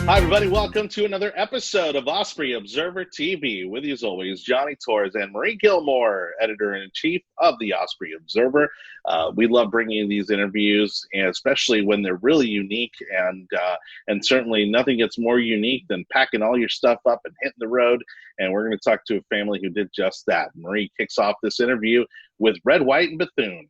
Hi, everybody. Welcome to another episode of Osprey Observer TV. With you as always, Jonny Torres and Marie Gilmore, editor-in-chief of the Osprey Observer. We love bringing you these interviews, and especially when they're really unique, and certainly nothing gets more unique than packing all your stuff up and hitting the road. And we're going to talk to a family who did just that. Marie kicks off this interview with Red, White, and Bethune.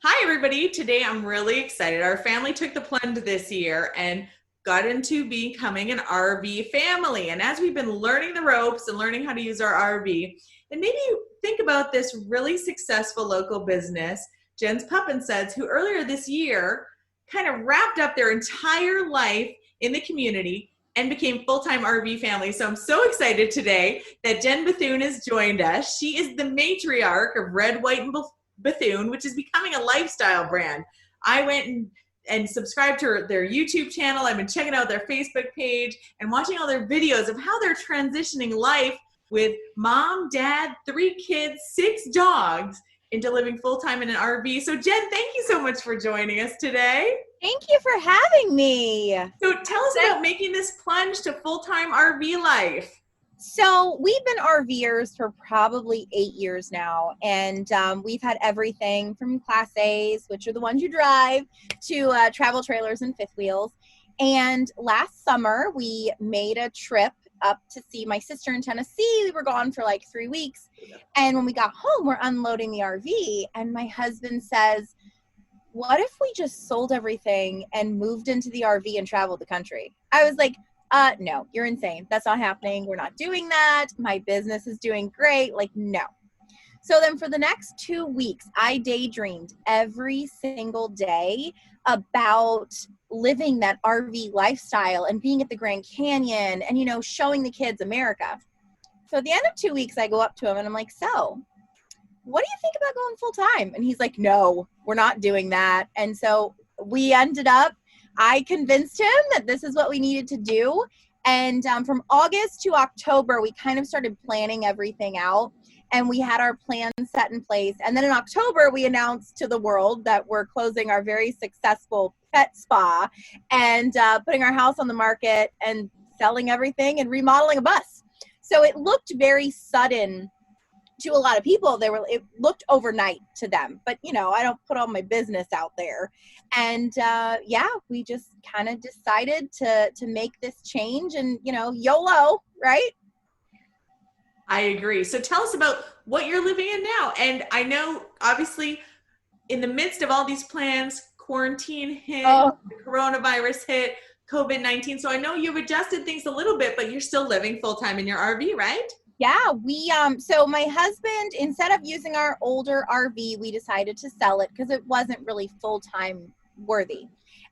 Hi, everybody. Today I'm really excited. Our family took the plunge this year and got into becoming an RV family. And as we've been learning the ropes and learning how to use our RV, and maybe think about this really successful local business, Jenn's Pup and Suds, who earlier this year kind of wrapped up their entire life in the community and became full-time RV family. So I'm so excited today that Jenn Bethune has joined us. She is the matriarch of Red, White, and Bethune, which is becoming a lifestyle brand. I went and subscribed to their YouTube channel. I've been checking out their Facebook page and watching all their videos of how they're transitioning life with mom, dad, 3 kids, 6 dogs into living full-time in an RV. So Jenn, thank you so much for joining us today. Thank you for having me. So tell us about making this plunge to full-time RV life. So we've been RVers for probably 8 years now, and we've had everything from Class A's, which are the ones you drive, to travel trailers and fifth wheels. And last summer, we made a trip up to see my sister in Tennessee. We were gone for like 3 weeks. And when we got home, we're unloading the RV, and my husband says, what if we just sold everything and moved into the RV and traveled the country? I was like, no, you're insane. That's not happening. We're not doing that. My business is doing great. Like, no. So then for the next 2 weeks, I daydreamed every single day about living that RV lifestyle and being at the Grand Canyon and, you know, showing the kids America. So at the end of 2 weeks, I go up to him and I'm like, so what do you think about going full time? And he's like, no, we're not doing that. And so we ended up, I convinced him that this is what we needed to do. And from August to October, we kind of started planning everything out, and we had our plan set in place. And then in October, we announced to the world that we're closing our very successful pet spa and putting our house on the market and selling everything and remodeling a bus. So it looked very sudden to a lot of people. It looked overnight to them, but you know, I don't put all my business out there. And we just kind of decided to make this change, and you know, YOLO, right? I agree. So tell us about what you're living in now. And I know obviously in the midst of all these plans, quarantine hit, the coronavirus hit, COVID-19. So I know you've adjusted things a little bit, but you're still living full-time in your RV, right? Yeah, so my husband, instead of using our older RV, we decided to sell it because it wasn't really full-time worthy.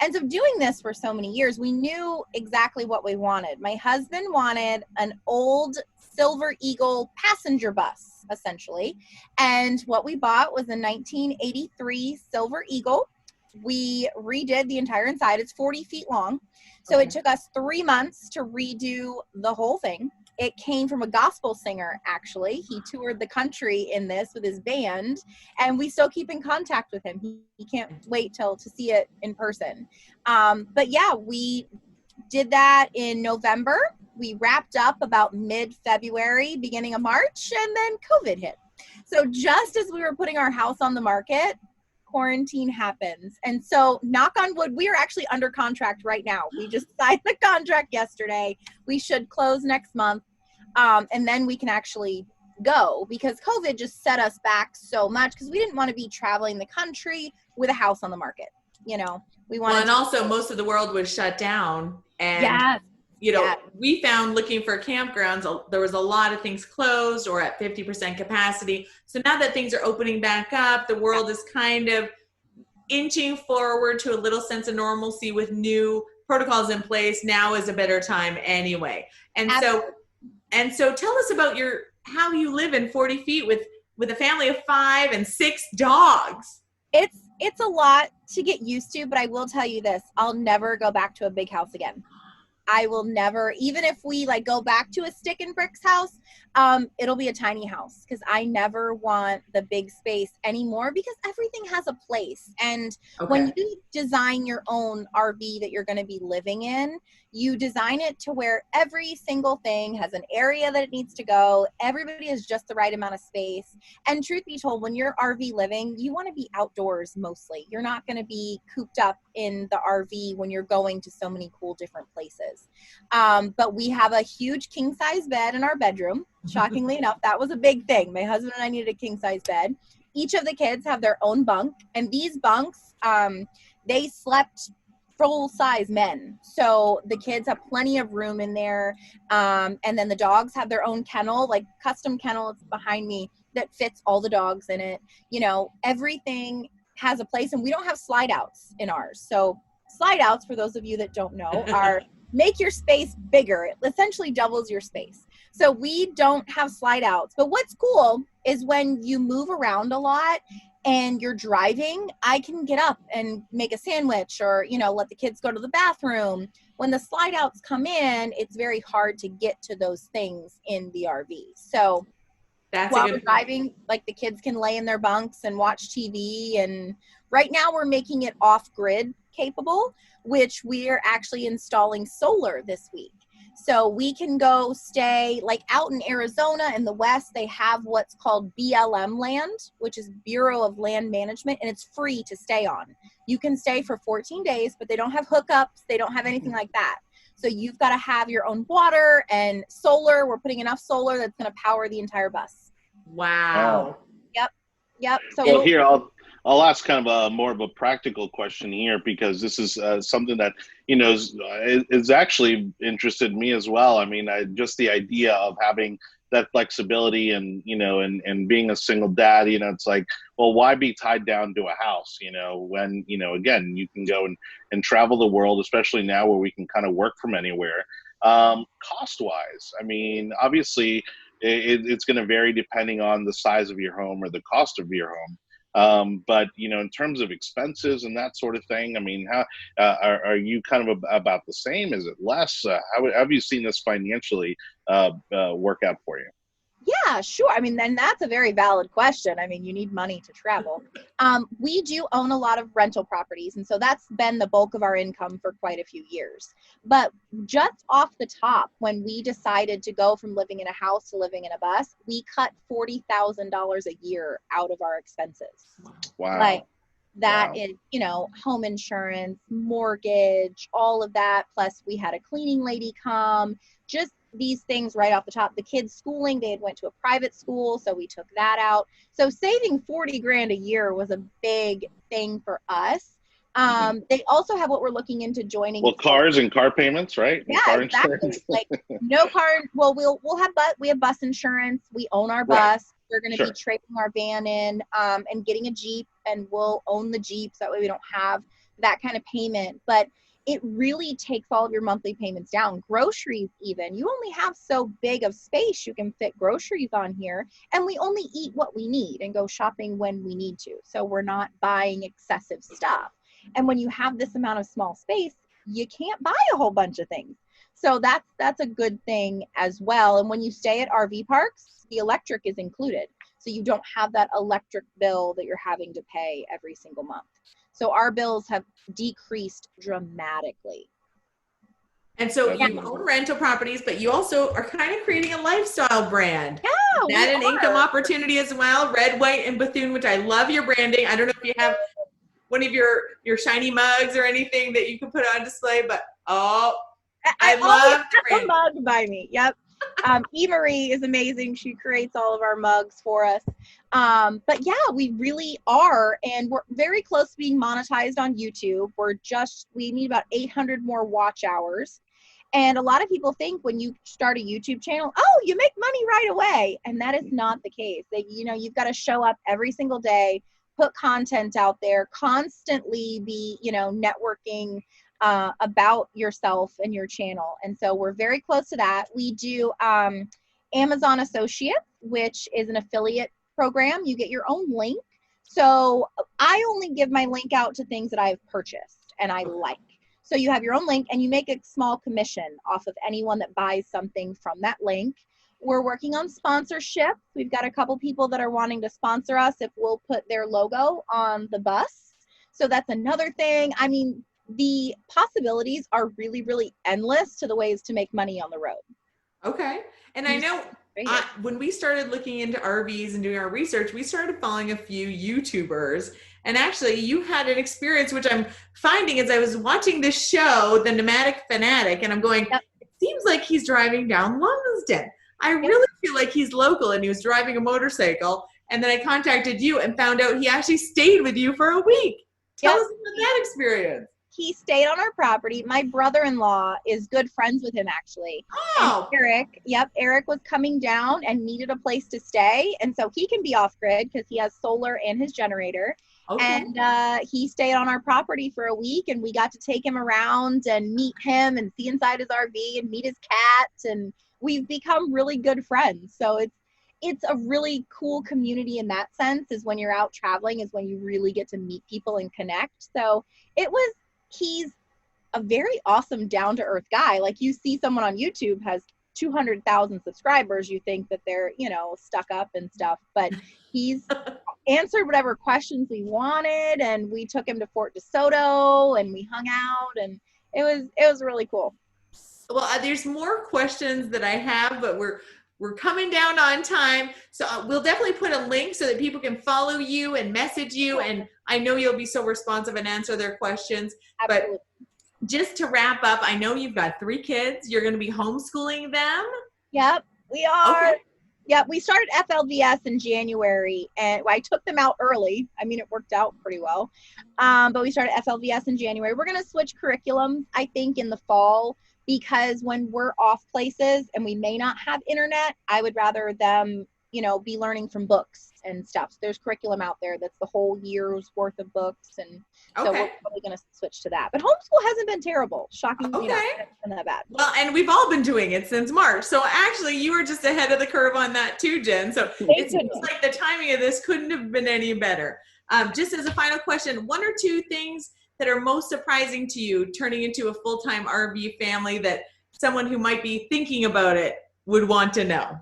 And so doing this for so many years, we knew exactly what we wanted. My husband wanted an old Silver Eagle passenger bus, essentially. And what we bought was a 1983 Silver Eagle. We redid the entire inside. It's 40 feet long. So It took us 3 months to redo the whole thing. It came from a gospel singer, actually. He toured the country in this with his band, and we still keep in contact with him. He can't wait to see it in person. But yeah, we did that in November. We wrapped up about mid-February, beginning of March, and then COVID hit. So just as we were putting our house on the market, quarantine happens. And so knock on wood, we are actually under contract right now. We just signed the contract yesterday. We should close next month. And then we can actually go, because COVID just set us back so much because we didn't want to be traveling the country with a house on the market. You know, we wanted and also most of the world was shut down. And yes. We found looking for campgrounds, there was a lot of things closed or at 50% capacity. So now that things are opening back up, the world is kind of inching forward to a little sense of normalcy with new protocols in place. Now is a better time anyway. And so tell us about how you live in 40 feet with a family of 5 and 6 dogs. It's a lot to get used to, but I will tell you this, I'll never go back to a big house again. I will never, even if we like go back to a stick and bricks house, It'll be a tiny house because I never want the big space anymore because everything has a place. And when you design your own RV that you're going to be living in, you design it to where every single thing has an area that it needs to go. Everybody has just the right amount of space. And truth be told, when you're RV living, you want to be outdoors mostly. You're not going to be cooped up in the RV when you're going to so many cool different places. But we have a huge king size bed in our bedroom. Shockingly enough, that was a big thing. My husband and I needed a king size bed. Each of the kids have their own bunk, and these bunks, they slept full size men. So the kids have plenty of room in there. And then the dogs have their own kennel, like custom kennel. It's behind me that fits all the dogs in it. You know, everything has a place, and we don't have slide outs in ours. So slide outs, for those of you that don't know, are make your space bigger. It essentially doubles your space. So we don't have slide outs. But what's cool is when you move around a lot and you're driving, I can get up and make a sandwich or, you know, let the kids go to the bathroom. When the slide outs come in, it's very hard to get to those things in the RV. So while we're driving, like the kids can lay in their bunks and watch TV. And right now we're making it off-grid capable, which we're actually installing solar this week. So we can go stay like out in Arizona in the West. They have what's called BLM land, which is Bureau of Land Management, and it's free to stay on. You can stay for 14 days, but they don't have hookups. They don't have anything like that. So you've got to have your own water and solar. We're putting enough solar that's going to power the entire bus. Wow. Yep. So well, here I'll ask kind of more of a practical question here, because this is something that, you know, is actually interested me as well. I mean, just the idea of having that flexibility and, you know, and being a single dad, you know, it's like, well, why be tied down to a house, you know, when, you know, again, you can go and travel the world, especially now where we can kind of work from anywhere. Cost wise, I mean, obviously it's going to vary depending on the size of your home or the cost of your home. But, you know, in terms of expenses and that sort of thing, I mean, how are you kind of about the same? Is it less? How have you seen this financially work out for you? Yeah, sure. I mean, then that's a very valid question. I mean, you need money to travel. We do own a lot of rental properties, and so that's been the bulk of our income for quite a few years. But just off the top, when we decided to go from living in a house to living in a bus, we cut $40,000 a year out of our expenses. Wow. Like that is, you know, home insurance, mortgage, all of that. Plus we had a cleaning lady come, just these things right off the top. The kids' schooling, they had went to a private school, so we took that out. So saving 40 grand a year was a big thing for us. They also have what we're looking into joining. Well, cars and car payments, right? Yeah, car exactly. Insurance. Like no car. Well, we'll have we have bus insurance. We own our bus. Right. We're going to be trading our van in and getting a Jeep, and we'll own the Jeep. So that way we don't have that kind of payment. But it really takes all of your monthly payments down. Groceries even. You only have so big of space you can fit groceries on here. And we only eat what we need and go shopping when we need to. So we're not buying excessive stuff. And when you have this amount of small space, you can't buy a whole bunch of things. So that's a good thing as well. And when you stay at RV parks, the electric is included. So you don't have that electric bill that you're having to pay every single month. So our bills have decreased dramatically. And so you own rental properties, but you also are kind of creating a lifestyle brand. Yeah, Is that an income opportunity as well? Red, White, and Bethune, which I love your branding. I don't know if you have one of your shiny mugs or anything that you can put on display, but I love a mug by me. Yep. E-Marie is amazing. She creates all of our mugs for us. But yeah, we really are. And we're very close to being monetized on YouTube. We need about 800 more watch hours. And a lot of people think when you start a YouTube channel, oh, you make money right away. And that is not the case. You've got to show up every single day, put content out there, constantly be, networking about yourself and your channel. And so we're very close to that. We do Amazon Associates, which is an affiliate program. You get your own link. So I only give my link out to things that I've purchased and I like. So you have your own link and you make a small commission off of anyone that buys something from that link. We're working on sponsorship. We've got a couple people that are wanting to sponsor us if we'll put their logo on the bus. So that's another thing. I mean, the possibilities are really, really endless to the ways to make money on the road. Okay. And I know when we started looking into RVs and doing our research, we started following a few YouTubers. And actually, you had an experience, which I'm finding as I was watching this show, The Nomadic Fanatic, and I'm going, Yep. It seems like he's driving down Lumsden. I really feel like he's local and he was driving a motorcycle. And then I contacted you and found out he actually stayed with you for a week. Tell us about that experience. He stayed on our property. My brother-in-law is good friends with him, actually. Oh. And Eric was coming down and needed a place to stay. And so he can be off-grid because he has solar and his generator. Okay. And he stayed on our property for a week, and we got to take him around and meet him and see inside his RV and meet his cat. And we've become really good friends. So it's a really cool community in that sense, is when you're out traveling is when you really get to meet people and connect. So he's a very awesome, down-to-earth guy. Like, you see someone on YouTube has 200,000 subscribers, you think that they're, stuck up and stuff, but he's answered whatever questions we wanted, and we took him to Fort DeSoto and we hung out, and it was really cool. Well, there's more questions that I have, but we're coming down on time. So we'll definitely put a link so that people can follow you and message you. And I know you'll be so responsive and answer their questions. Absolutely. But just to wrap up, I know you've got 3 kids. You're going to be homeschooling them? Yep, we are. Okay. Yep, we started FLVS in January, and I took them out early. I mean, it worked out pretty well. But we started FLVS in January. We're going to switch curriculum, I think, in the fall, because when we're off places and we may not have internet, I would rather them, be learning from books and stuff. So there's curriculum out there that's the whole year's worth of books. And so we're probably going to switch to that. But homeschool hasn't been terrible. Shockingly, not that bad. Well, and we've all been doing it since March. So actually, you were just ahead of the curve on that too, Jen. So it seems like the timing of this couldn't have been any better. Just as a final question, 1 or 2 things that are most surprising to you turning into a full-time RV family that someone who might be thinking about it would want to know?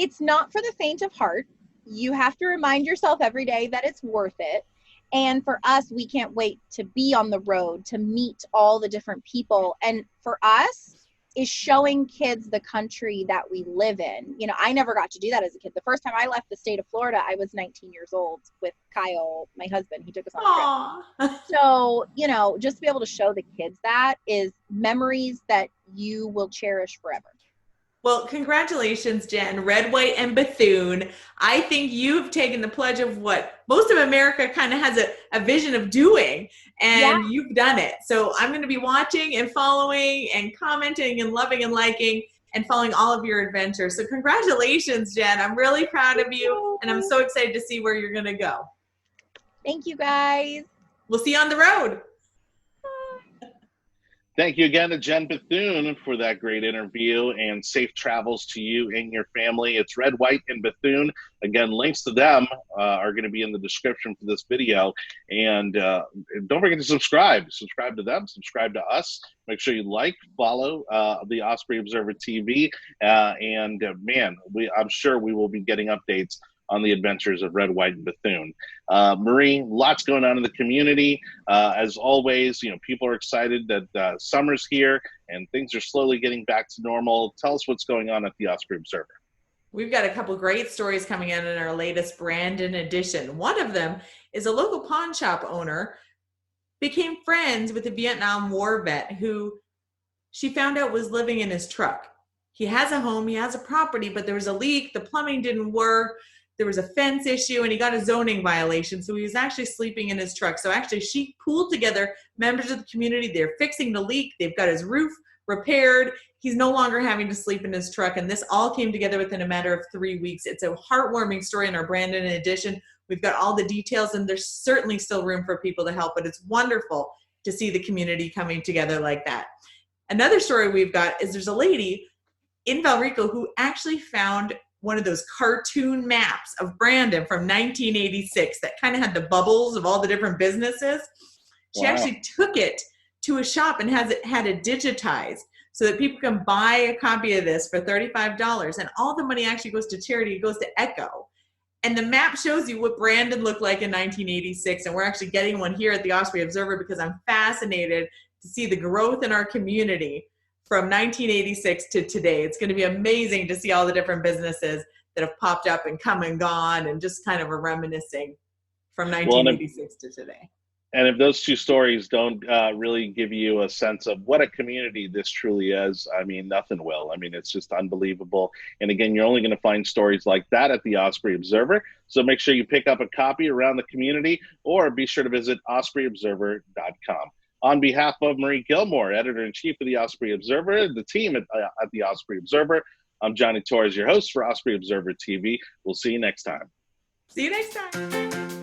It's not for the faint of heart. You have to remind yourself every day that it's worth it. And for us, we can't wait to be on the road, to meet all the different people. And for us, is showing kids the country that we live in. I never got to do that as a kid. The first time I left the state of Florida, I was 19 years old with Kyle, my husband. He took us on a trip. So, just to be able to show the kids that is memories that you will cherish forever. Well, congratulations, Jen, Red, White, and Bethune. I think you've taken the pledge of what most of America kind of has a vision of doing, and you've done it. So I'm going to be watching and following and commenting and loving and liking and following all of your adventures. So congratulations, Jen. I'm really proud of you, and I'm so excited to see where you're going to go. Thank you, guys. We'll see you on the road. Thank you again to Jenn Bethune for that great interview, and safe travels to you and your family. It's Red, White, and Bethune. Again, links to them are going to be in the description for this video. And don't forget to subscribe. Subscribe to them. Subscribe to us. Make sure you follow the Osprey Observer TV. Man, I'm sure we will be getting updates on the adventures of Red, White, and Bethune. Marie, lots going on in the community. As always, people are excited that summer's here and things are slowly getting back to normal. Tell us what's going on at the Osprey Observer. We've got a couple great stories coming in our latest Brandon edition. One of them is a local pawn shop owner became friends with a Vietnam War vet who she found out was living in his truck. He has a home, he has a property, but there was a leak, the plumbing didn't work, there was a fence issue, and he got a zoning violation. So he was actually sleeping in his truck. So actually she pooled together members of the community. They're fixing the leak. They've got his roof repaired. He's no longer having to sleep in his truck. And this all came together within a matter of 3 weeks. It's a heartwarming story in our Brandon edition. We've got all the details, and there's certainly still room for people to help, but it's wonderful to see the community coming together like that. Another story we've got is there's a lady in Valrico who actually found one of those cartoon maps of Brandon from 1986 that kind of had the bubbles of all the different businesses. She actually took it to a shop and had it digitized. so that people can buy a copy of this for $35. And all the money actually goes to charity. It goes to Echo. And the map shows you what Brandon looked like in 1986. And we're actually getting one here at the Osprey Observer because I'm fascinated to see the growth in our community from 1986 to today. It's going to be amazing to see all the different businesses that have popped up and come and gone, and just kind of a reminiscing from 1986 to today. And if those two stories don't really give you a sense of what a community this truly is, I mean, nothing will. I mean, it's just unbelievable. And again, you're only going to find stories like that at the Osprey Observer. So make sure you pick up a copy around the community, or be sure to visit ospreyobserver.com. On behalf of Marie Gilmore, Editor-in-Chief of the Osprey Observer, the team at the Osprey Observer, I'm Jonny Torres, your host for Osprey Observer TV. We'll see you next time. See you next time.